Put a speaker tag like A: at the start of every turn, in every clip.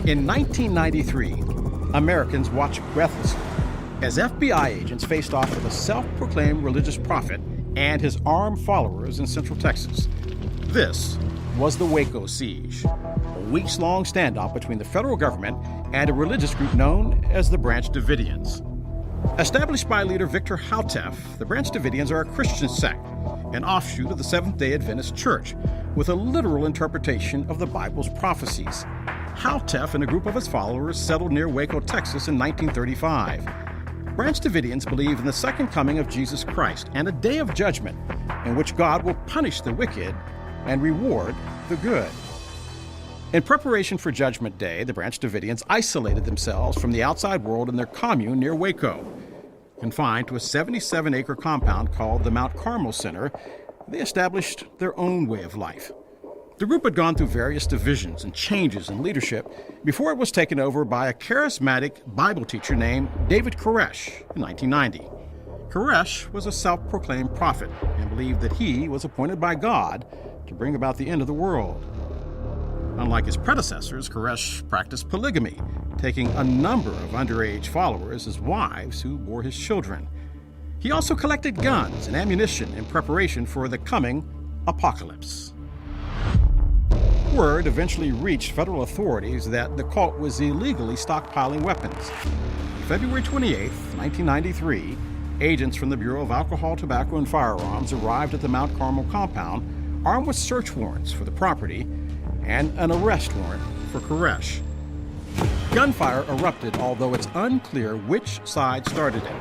A: In 1993, Americans watched breathlessly as FBI agents faced off with a self-proclaimed religious prophet and his armed followers in Central Texas. This was the Waco siege, a weeks-long standoff between the federal government and a religious group known as the Branch Davidians. Established by leader Victor Hautef, the Branch Davidians are a Christian sect, an offshoot of the Seventh-day Adventist Church, with a literal interpretation of the Bible's prophecies. Hautef and a group of his followers settled near Waco, Texas in 1935. Branch Davidians believe in the second coming of Jesus Christ and a day of judgment in which God will punish the wicked and reward the good. In preparation for Judgment Day, the Branch Davidians isolated themselves from the outside world in their commune near Waco. Confined to a 77-acre compound called the Mount Carmel Center, they established their own way of life. The group had gone through various divisions and changes in leadership before it was taken over by a charismatic Bible teacher named David Koresh in 1990. Koresh was a self-proclaimed prophet and believed that he was appointed by God to bring about the end of the world. Unlike his predecessors, Koresh practiced polygamy, taking a number of underage followers as wives who bore his children. He also collected guns and ammunition in preparation for the coming apocalypse. Word eventually reached federal authorities that the cult was illegally stockpiling weapons. February 28, 1993, agents from the Bureau of Alcohol, Tobacco, and Firearms arrived at the Mount Carmel compound, armed with search warrants for the property and an arrest warrant for Koresh. Gunfire erupted, although it's unclear which side started it.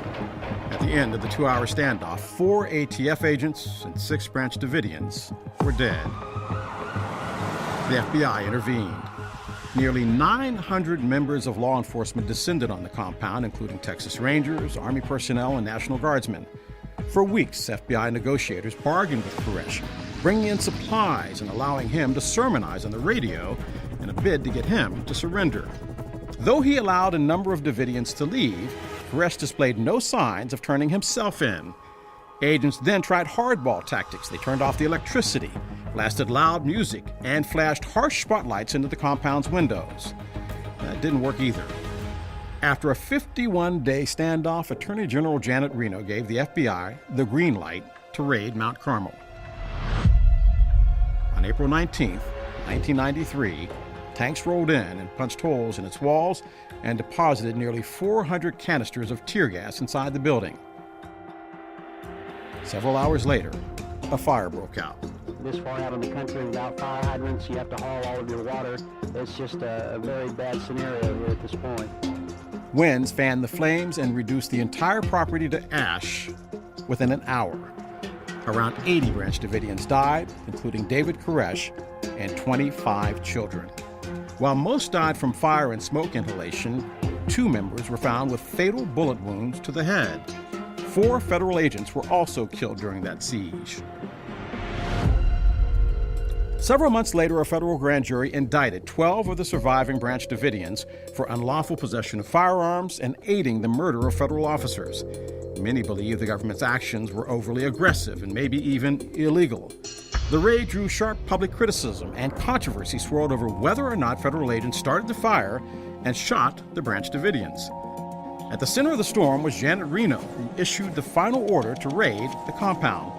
A: At the end of the 2-hour standoff, 4 ATF agents and 6 Branch Davidians were dead. The FBI intervened. Nearly 900 members of law enforcement descended on the compound, including Texas Rangers, Army personnel, and National Guardsmen. For weeks, FBI negotiators bargained with Koresh, bringing in supplies and allowing him to sermonize on the radio in a bid to get him to surrender. Though he allowed a number of Davidians to leave, Koresh displayed no signs of turning himself in. Agents then tried hardball tactics. They turned off the electricity, blasted loud music, and flashed harsh spotlights into the compound's windows. That didn't work either. After a 51-day standoff, Attorney General Janet Reno gave the FBI the green light to raid Mount Carmel. On April 19, 1993, tanks rolled in and punched holes in its walls and deposited nearly 400 canisters of tear gas inside the building. Several hours later, a fire broke out.
B: This far out in the country without fire hydrants, you have to haul all of your water. It's just a very bad scenario here at this point.
A: Winds fanned the flames and reduced the entire property to ash within an hour. Around 80 Branch Davidians died, including David Koresh and 25 children. While most died from fire and smoke inhalation, 2 members were found with fatal bullet wounds to the head. 4 federal agents were also killed during that siege. Several months later, a federal grand jury indicted 12 of the surviving Branch Davidians for unlawful possession of firearms and aiding the murder of federal officers. Many believe the government's actions were overly aggressive and maybe even illegal. The raid drew sharp public criticism, and controversy swirled over whether or not federal agents started the fire and shot the Branch Davidians. At the center of the storm was Janet Reno, who issued the final order to raid the compound.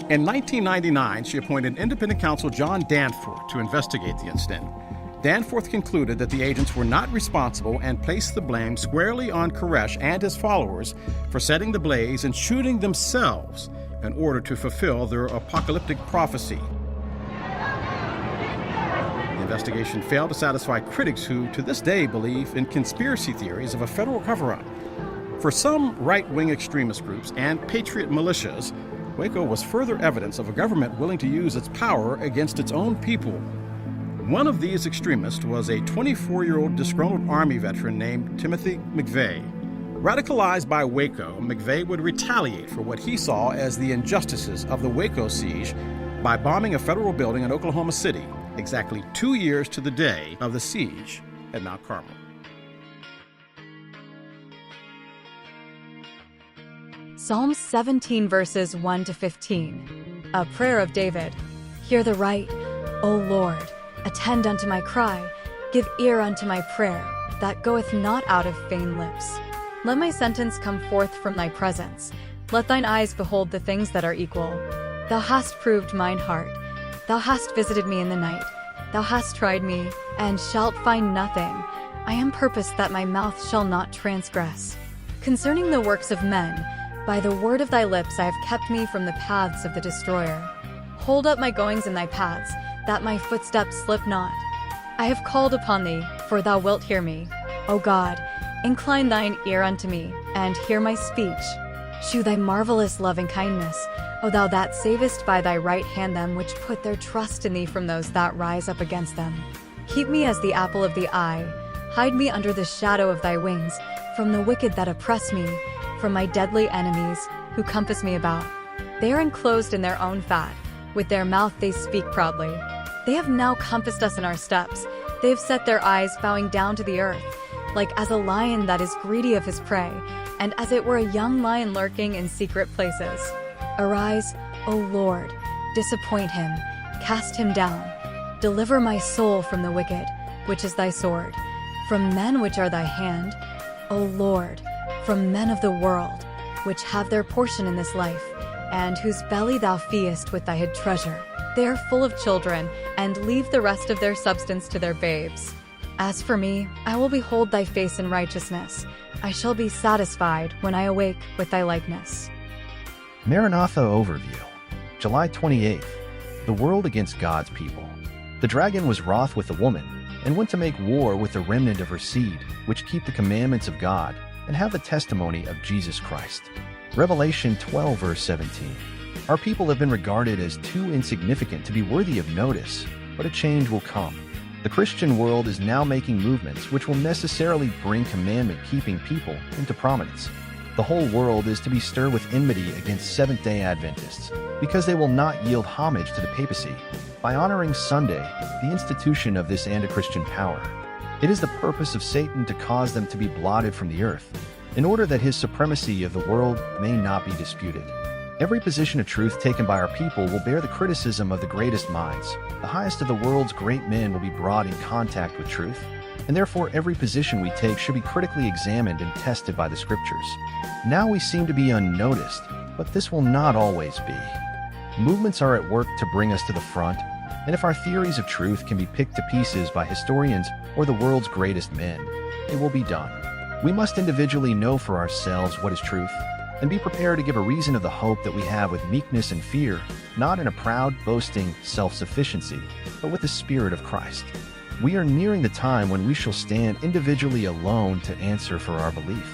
A: In 1999, she appointed independent counsel John Danforth to investigate the incident. Danforth concluded that the agents were not responsible and placed the blame squarely on Koresh and his followers for setting the blaze and shooting themselves in order to fulfill their apocalyptic prophecy. The investigation failed to satisfy critics who, to this day, believe in conspiracy theories of a federal cover-up. For some right-wing extremist groups and patriot militias, Waco was further evidence of a government willing to use its power against its own people. One of these extremists was a 24-year-old disgruntled Army veteran named Timothy McVeigh. Radicalized by Waco, McVeigh would retaliate for what he saw as the injustices of the Waco siege by bombing a federal building in Oklahoma City, exactly 2 years to the day of the siege at Mount Carmel.
C: Psalms 17 verses 1 to 15. A prayer of David. Hear the right, O Lord, attend unto my cry. Give ear unto my prayer, that goeth not out of vain lips. Let my sentence come forth from thy presence. Let thine eyes behold the things that are equal. Thou hast proved mine heart. Thou hast visited me in the night. Thou hast tried me, and shalt find nothing. I am purposed that my mouth shall not transgress. Concerning the works of men, by the word of thy lips I have kept me from the paths of the destroyer. Hold up my goings in thy paths, that my footsteps slip not. I have called upon thee, for thou wilt hear me. O God, incline thine ear unto me, and hear my speech. Shew thy marvelous loving kindness, O thou that savest by thy right hand them which put their trust in thee from those that rise up against them. Keep me as the apple of the eye. Hide me under the shadow of thy wings, from the wicked that oppress me, from my deadly enemies, who compass me about. They are enclosed in their own fat. With their mouth they speak proudly. They have now compassed us in our steps. They have set their eyes bowing down to the earth, like as a lion that is greedy of his prey, and as it were a young lion lurking in secret places. Arise, O Lord, disappoint him, cast him down. Deliver my soul from the wicked, which is thy sword, from men which are thy hand, O Lord, from men of the world, which have their portion in this life, and whose belly thou feedest with thy hid treasure. They are full of children, and leave the rest of their substance to their babes. As for me, I will behold thy face in righteousness. I shall be satisfied when I awake with thy likeness.
D: Maranatha Overview, July 28th. The world against God's people. The dragon was wroth with the woman, and went to make war with the remnant of her seed, which keep the commandments of God, and have the testimony of Jesus Christ. Revelation 12 verse 17. Our people have been regarded as too insignificant to be worthy of notice, but a change will come. The Christian world is now making movements which will necessarily bring commandment-keeping people into prominence. The whole world is to be stirred with enmity against Seventh-day Adventists, because they will not yield homage to the papacy by honoring Sunday, the institution of this anti-Christian power. It is the purpose of Satan to cause them to be blotted from the earth, in order that his supremacy of the world may not be disputed. Every position of truth taken by our people will bear the criticism of the greatest minds. The highest of the world's great men will be brought in contact with truth, and therefore every position we take should be critically examined and tested by the Scriptures. Now we seem to be unnoticed, but this will not always be. Movements are at work to bring us to the front, and if our theories of truth can be picked to pieces by historians or the world's greatest men, it will be done. We must individually know for ourselves what is truth, and be prepared to give a reason of the hope that we have with meekness and fear, not in a proud, boasting self-sufficiency, but with the Spirit of Christ. We are nearing the time when we shall stand individually alone to answer for our belief.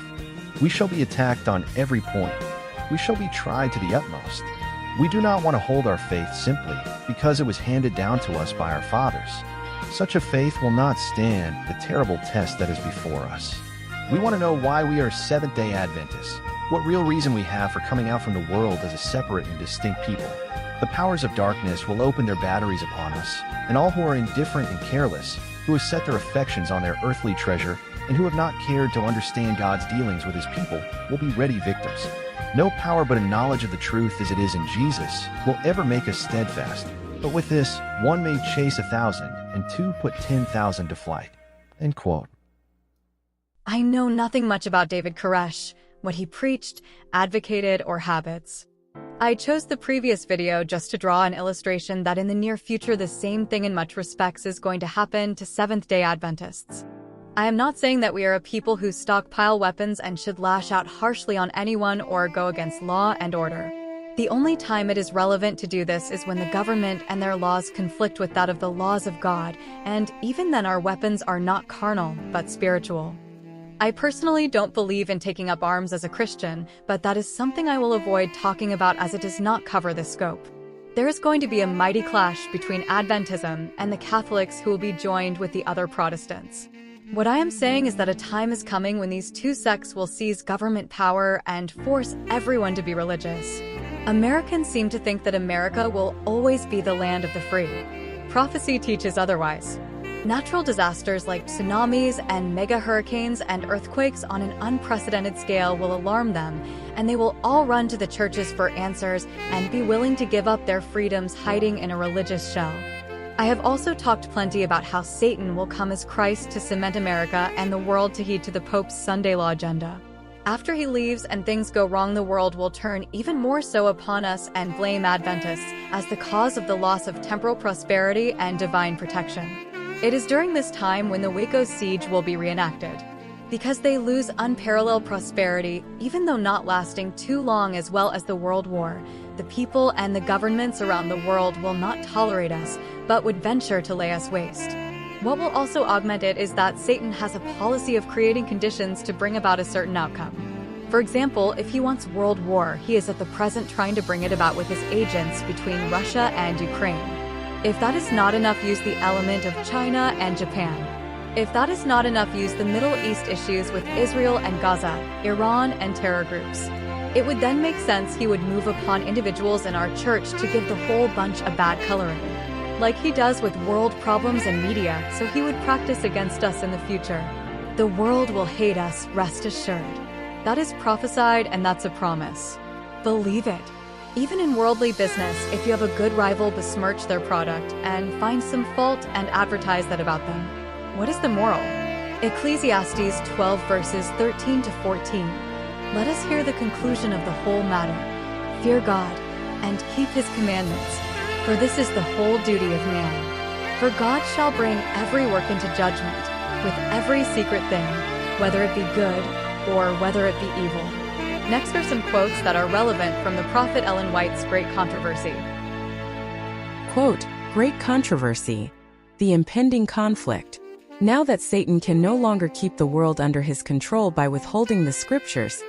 D: We shall be attacked on every point. We shall be tried to the utmost. We do not want to hold our faith simply because it was handed down to us by our fathers. Such a faith will not stand the terrible test that is before us. We want to know why we are Seventh-day Adventists, what real reason we have for coming out from the world as a separate and distinct people. The powers of darkness will open their batteries upon us, and all who are indifferent and careless, who have set their affections on their earthly treasure, and who have not cared to understand God's dealings with his people, will be ready victims. No power but a knowledge of the truth as it is in Jesus will ever make us steadfast. But with this, one may chase 1,000, and two put 10,000 to flight. End quote.
C: I know nothing much about David Koresh, what he preached, advocated, or habits. I chose the previous video just to draw an illustration that in the near future the same thing in much respects is going to happen to Seventh-day Adventists. I am not saying that we are a people who stockpile weapons and should lash out harshly on anyone or go against law and order. The only time it is relevant to do this is when the government and their laws conflict with that of the laws of God, and even then our weapons are not carnal, but spiritual. I personally don't believe in taking up arms as a Christian, but that is something I will avoid talking about as it does not cover the scope. There is going to be a mighty clash between Adventism and the Catholics who will be joined with the other Protestants. What I am saying is that a time is coming when these two sects will seize government power and force everyone to be religious. Americans seem to think that America will always be the land of the free. Prophecy teaches otherwise. Natural disasters like tsunamis and mega hurricanes and earthquakes on an unprecedented scale will alarm them, and they will all run to the churches for answers and be willing to give up their freedoms hiding in a religious shell. I have also talked plenty about how Satan will come as Christ to cement America and the world to heed to the Pope's Sunday law agenda. After he leaves and things go wrong, the world will turn even more so upon us and blame Adventists as the cause of the loss of temporal prosperity and divine protection. It is during this time when the Waco siege will be reenacted. Because they lose unparalleled prosperity, even though not lasting too long, as well as the World War, the people and the governments around the world will not tolerate us, but would venture to lay us waste. What will also augment it is that Satan has a policy of creating conditions to bring about a certain outcome. For example, if he wants world war, he is at the present trying to bring it about with his agents between Russia and Ukraine. If that is not enough, use the element of China and Japan. If that is not enough, use the Middle East issues with Israel and Gaza, Iran and terror groups. It would then make sense he would move upon individuals in our church to give the whole bunch a bad coloring, like he does with world problems and media, so he would practice against us in the future. The world will hate us, rest assured. That is prophesied, and that's a promise. Believe it. Even in worldly business, if you have a good rival, besmirch their product and find some fault and advertise that about them. What is the moral? Ecclesiastes 12 verses 13 to 14. Let us hear the conclusion of the whole matter. Fear God, and keep his commandments, for this is the whole duty of man. For God shall bring every work into judgment, with every secret thing, whether it be good or whether it be evil. Next are some quotes that are relevant from the prophet Ellen White's Great Controversy.
E: Quote, Great Controversy. The impending conflict. Now that Satan can no longer keep the world under his control by withholding the scriptures,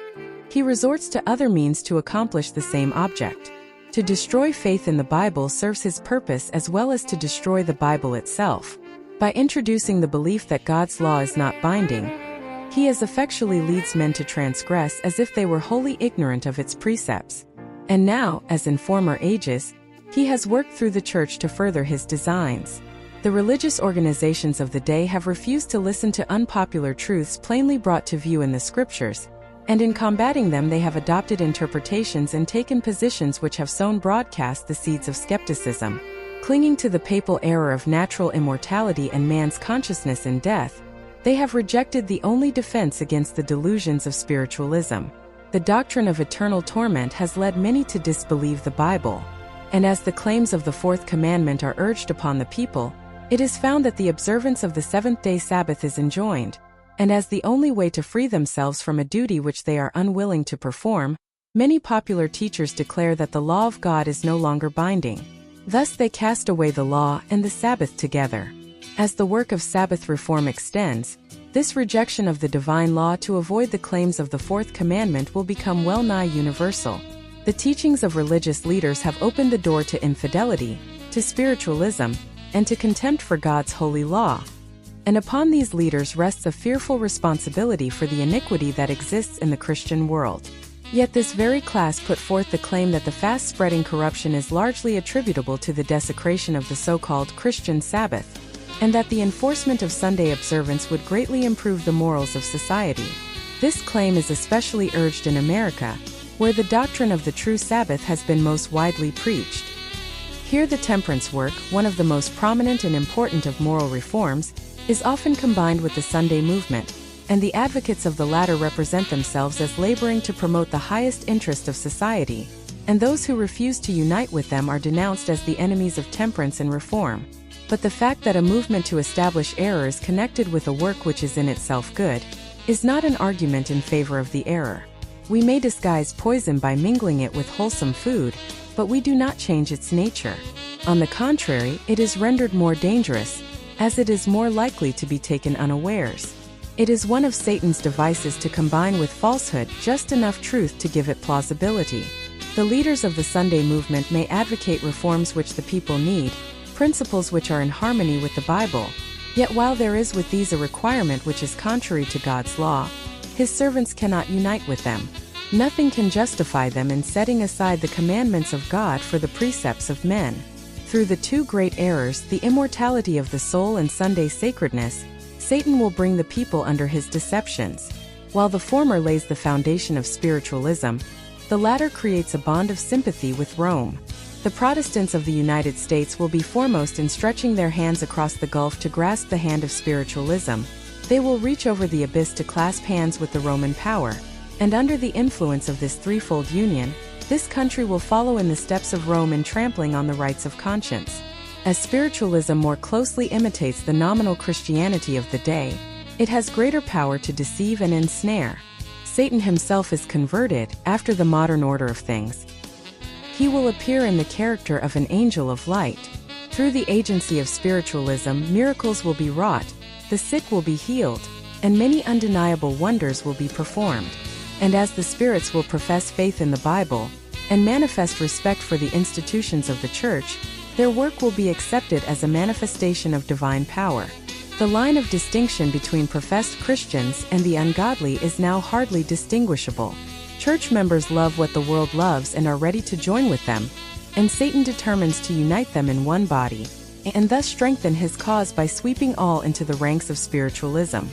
E: he resorts to other means to accomplish the same object. To destroy faith in the Bible serves his purpose as well as to destroy the Bible itself. By introducing the belief that God's law is not binding, he as effectually leads men to transgress as if they were wholly ignorant of its precepts. And now, as in former ages, he has worked through the church to further his designs. The religious organizations of the day have refused to listen to unpopular truths plainly brought to view in the scriptures, and in combating them they have adopted interpretations and taken positions which have sown broadcast the seeds of skepticism. Clinging to the papal error of natural immortality and man's consciousness in death, they have rejected the only defense against the delusions of spiritualism. The doctrine of eternal torment has led many to disbelieve the Bible, and as the claims of the fourth commandment are urged upon the people, it is found that the observance of the seventh-day Sabbath is enjoined, and as the only way to free themselves from a duty which they are unwilling to perform, many popular teachers declare that the law of God is no longer binding. Thus they cast away the law and the Sabbath together. As the work of Sabbath reform extends, this rejection of the divine law to avoid the claims of the fourth commandment will become well-nigh universal. The teachings of religious leaders have opened the door to infidelity, to spiritualism, and to contempt for God's holy law. And upon these leaders rests a fearful responsibility for the iniquity that exists in the Christian world. Yet this very class put forth the claim that the fast-spreading corruption is largely attributable to the desecration of the so-called Christian Sabbath, and that the enforcement of Sunday observance would greatly improve the morals of society. This claim is especially urged in America, where the doctrine of the true Sabbath has been most widely preached. Here the temperance work, one of the most prominent and important of moral reforms, is often combined with the Sunday movement, and the advocates of the latter represent themselves as laboring to promote the highest interest of society, and those who refuse to unite with them are denounced as the enemies of temperance and reform. But the fact that a movement to establish error is connected with a work which is in itself good, is not an argument in favor of the error. We may disguise poison by mingling it with wholesome food, but we do not change its nature. On the contrary, it is rendered more dangerous, as it is more likely to be taken unawares. It is one of Satan's devices to combine with falsehood just enough truth to give it plausibility. The leaders of the Sunday movement may advocate reforms which the people need, principles which are in harmony with the Bible, yet while there is with these a requirement which is contrary to God's law, his servants cannot unite with them. Nothing can justify them in setting aside the commandments of God for the precepts of men. Through the two great errors, the immortality of the soul and Sunday sacredness, Satan will bring the people under his deceptions. While the former lays the foundation of spiritualism, the latter creates a bond of sympathy with Rome. The Protestants of the United States will be foremost in stretching their hands across the gulf to grasp the hand of spiritualism. They will reach over the abyss to clasp hands with the Roman power. And under the influence of this threefold union, this country will follow in the steps of Rome in trampling on the rights of conscience. As spiritualism more closely imitates the nominal Christianity of the day, it has greater power to deceive and ensnare. Satan himself is converted after the modern order of things. He will appear in the character of an angel of light. Through the agency of spiritualism, miracles will be wrought, the sick will be healed, and many undeniable wonders will be performed. And as the spirits will profess faith in the Bible, and manifest respect for the institutions of the Church, their work will be accepted as a manifestation of divine power. The line of distinction between professed Christians and the ungodly is now hardly distinguishable. Church members love what the world loves and are ready to join with them, and Satan determines to unite them in one body, and thus strengthen his cause by sweeping all into the ranks of spiritualism.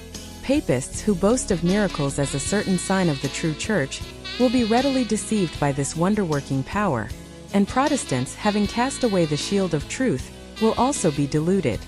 E: Papists who boast of miracles as a certain sign of the true Church will be readily deceived by this wonder-working power, and Protestants, having cast away the shield of truth, will also be deluded.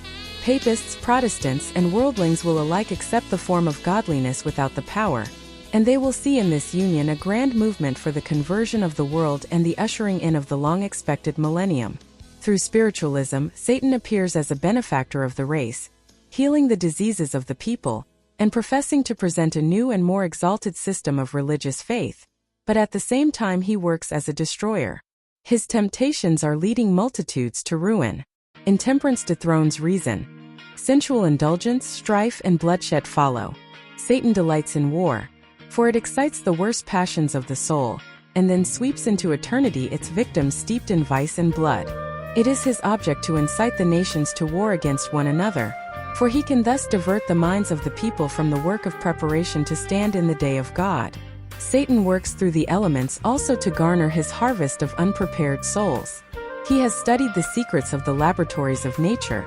E: Papists, Protestants, and worldlings will alike accept the form of godliness without the power, and they will see in this union a grand movement for the conversion of the world and the ushering in of the long-expected millennium. Through spiritualism, Satan appears as a benefactor of the race, healing the diseases of the people, and professing to present a new and more exalted system of religious faith, but at the same time he works as a destroyer. His temptations are leading multitudes to ruin. Intemperance dethrones reason. Sensual indulgence, strife, and bloodshed follow. Satan delights in war, for it excites the worst passions of the soul, and then sweeps into eternity its victims steeped in vice and blood. It is his object to incite the nations to war against one another, for he can thus divert the minds of the people from the work of preparation to stand in the day of God. Satan works through the elements also to garner his harvest of unprepared souls. He has studied the secrets of the laboratories of nature,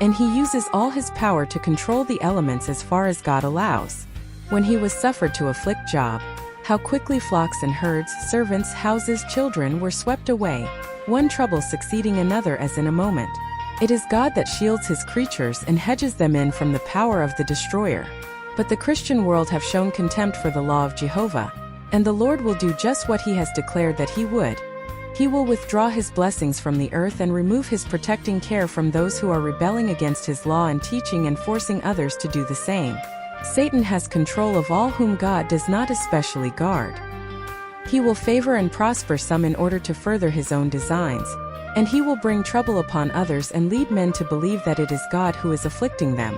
E: and he uses all his power to control the elements as far as God allows. When he was suffered to afflict Job, how quickly flocks and herds, servants, houses, children were swept away, one trouble succeeding another as in a moment. It is God that shields his creatures and hedges them in from the power of the destroyer. But the Christian world have shown contempt for the law of Jehovah, and the Lord will do just what he has declared that he would. He will withdraw his blessings from the earth and remove his protecting care from those who are rebelling against his law and teaching and forcing others to do the same. Satan has control of all whom God does not especially guard. He will favor and prosper some in order to further his own designs, and he will bring trouble upon others and lead men to believe that it is God who is afflicting them.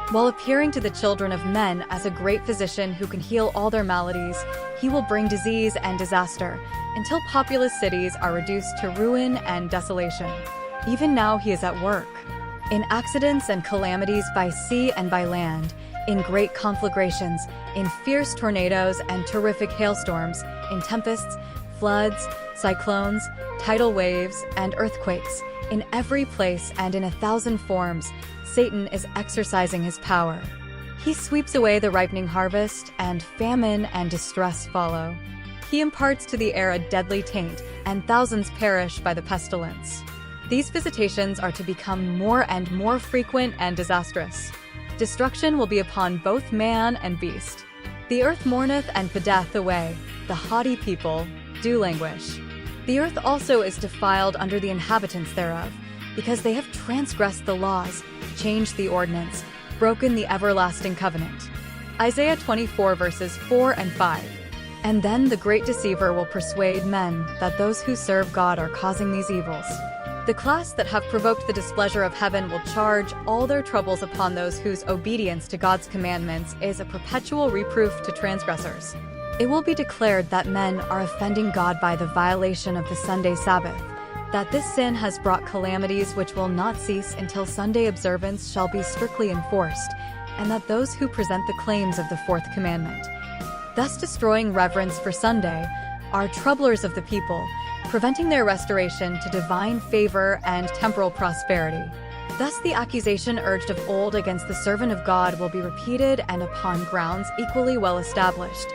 C: While appearing to the children of men as a great physician who can heal all their maladies, he will bring disease and disaster, until populous cities are reduced to ruin and desolation. Even now he is at work. In accidents and calamities by sea and by land, in great conflagrations, in fierce tornadoes and terrific hailstorms, in tempests, floods, cyclones, tidal waves, and earthquakes, in every place and in 1,000 forms, Satan is exercising his power. He sweeps away the ripening harvest, and famine and distress follow. He imparts to the air a deadly taint, and thousands perish by the pestilence. These visitations are to become more and more frequent and disastrous. Destruction will be upon both man and beast. The earth mourneth and fadeth away, the haughty people do languish. The earth also is defiled under the inhabitants thereof, because they have transgressed the laws, changed the ordinance, broken the everlasting covenant. Isaiah 24 verses 4 and 5. And then the great deceiver will persuade men that those who serve God are causing these evils. The class that have provoked the displeasure of heaven will charge all their troubles upon those whose obedience to God's commandments is a perpetual reproof to transgressors. It will be declared that men are offending God by the violation of the Sunday Sabbath, that this sin has brought calamities which will not cease until Sunday observance shall be strictly enforced, and that those who present the claims of the fourth commandment, thus destroying reverence for Sunday, are troublers of the people, preventing their restoration to divine favor and temporal prosperity. Thus the accusation urged of old against the servant of God will be repeated and upon grounds equally well established.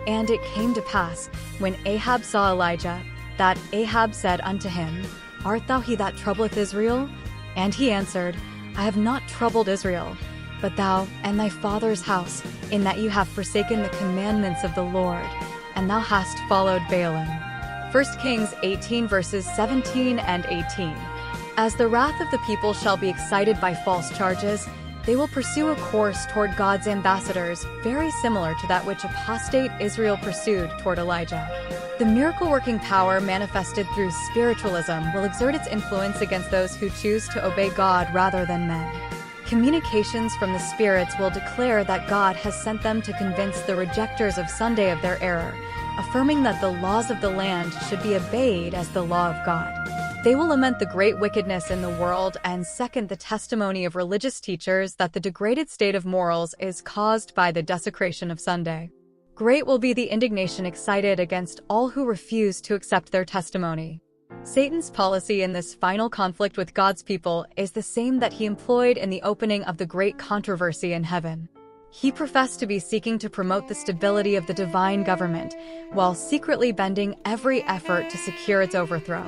C: And it came to pass, when Ahab saw Elijah, that Ahab said unto him, Art thou he that troubleth Israel? And he answered, I have not troubled Israel, but thou and thy father's house, in that you have forsaken the commandments of the Lord, and thou hast followed Baalim. 1 Kings 18 verses 17 and 18. As the wrath of the people shall be excited by false charges, they will pursue a course toward God's ambassadors very similar to that which apostate Israel pursued toward Elijah. The miracle-working power manifested through spiritualism will exert its influence against those who choose to obey God rather than men. Communications from the spirits will declare that God has sent them to convince the rejectors of Sunday of their error, affirming that the laws of the land should be obeyed as the law of God. They will lament the great wickedness in the world and second the testimony of religious teachers that the degraded state of morals is caused by the desecration of Sunday. Great will be the indignation excited against all who refuse to accept their testimony. Satan's policy in this final conflict with God's people is the same that he employed in the opening of the great controversy in heaven. He professed to be seeking to promote the stability of the divine government, while secretly bending every effort to secure its overthrow.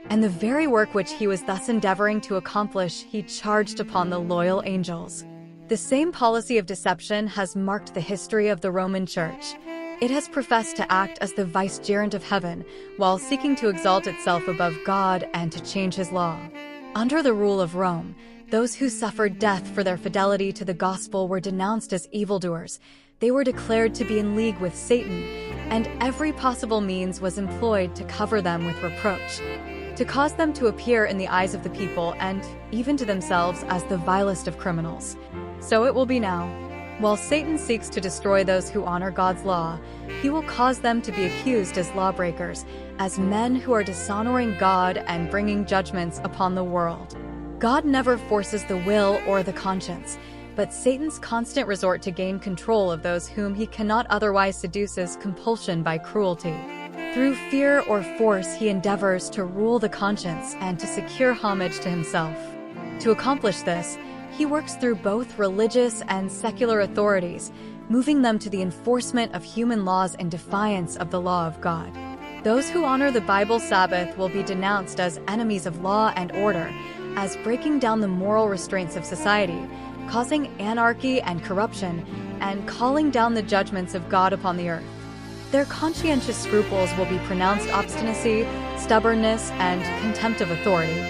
C: And the very work which he was thus endeavoring to accomplish, he charged upon the loyal angels. The same policy of deception has marked the history of the Roman Church. It has professed to act as the vicegerent of heaven, while seeking to exalt itself above God and to change his law. Under the rule of Rome, those who suffered death for their fidelity to the gospel were denounced as evildoers. They were declared to be in league with Satan, and every possible means was employed to cover them with reproach, to cause them to appear in the eyes of the people and even to themselves as the vilest of criminals. So it will be now. While Satan seeks to destroy those who honor God's law, he will cause them to be accused as lawbreakers, as men who are dishonoring God and bringing judgments upon the world. God never forces the will or the conscience, but Satan's constant resort to gain control of those whom he cannot otherwise seduce is compulsion by cruelty. Through fear or force, he endeavors to rule the conscience and to secure homage to himself. To accomplish this, he works through both religious and secular authorities, moving them to the enforcement of human laws in defiance of the law of God. Those who honor the Bible Sabbath will be denounced as enemies of law and order, as breaking down the moral restraints of society, causing anarchy and corruption, and calling down the judgments of God upon the earth. Their conscientious scruples will be pronounced obstinacy, stubbornness, and contempt of authority.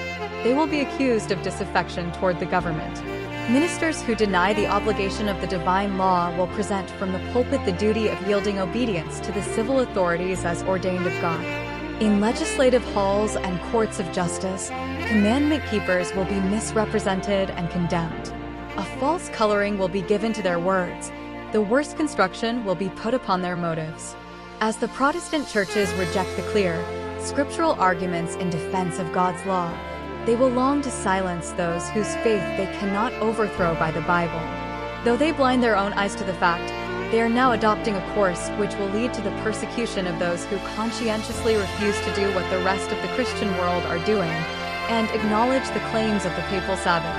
C: They will be accused of disaffection toward the government. Ministers who deny the obligation of the divine law will present from the pulpit the duty of yielding obedience to the civil authorities as ordained of God. In legislative halls and courts of justice, commandment keepers will be misrepresented and condemned. A false coloring will be given to their words. The worst construction will be put upon their motives. As the Protestant churches reject the clear, scriptural arguments in defense of God's law, they will long to silence those whose faith they cannot overthrow by the Bible. Though they blind their own eyes to the fact, they are now adopting a course which will lead to the persecution of those who conscientiously refuse to do what the rest of the Christian world are doing and acknowledge the claims of the papal Sabbath.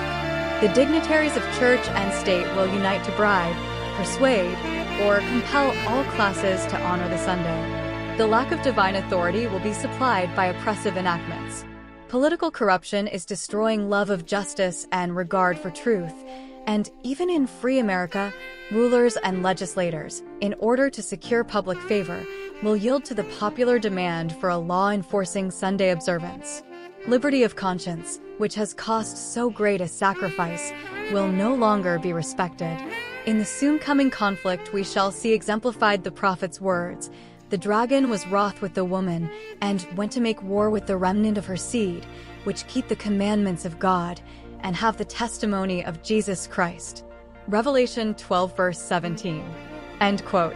C: The dignitaries of church and state will unite to bribe, persuade, or compel all classes to honor the Sunday. The lack of divine authority will be supplied by oppressive enactments. Political corruption is destroying love of justice and regard for truth, and even in free America, rulers and legislators, in order to secure public favor, will yield to the popular demand for a law enforcing Sunday observance. Liberty of conscience, which has cost so great a sacrifice, will no longer be respected. In the soon coming conflict, we shall see exemplified the prophet's words, "The dragon was wroth with the woman, and went to make war with the remnant of her seed, which keep the commandments of God, and have the testimony of Jesus Christ." Revelation 12 verse 17. End quote.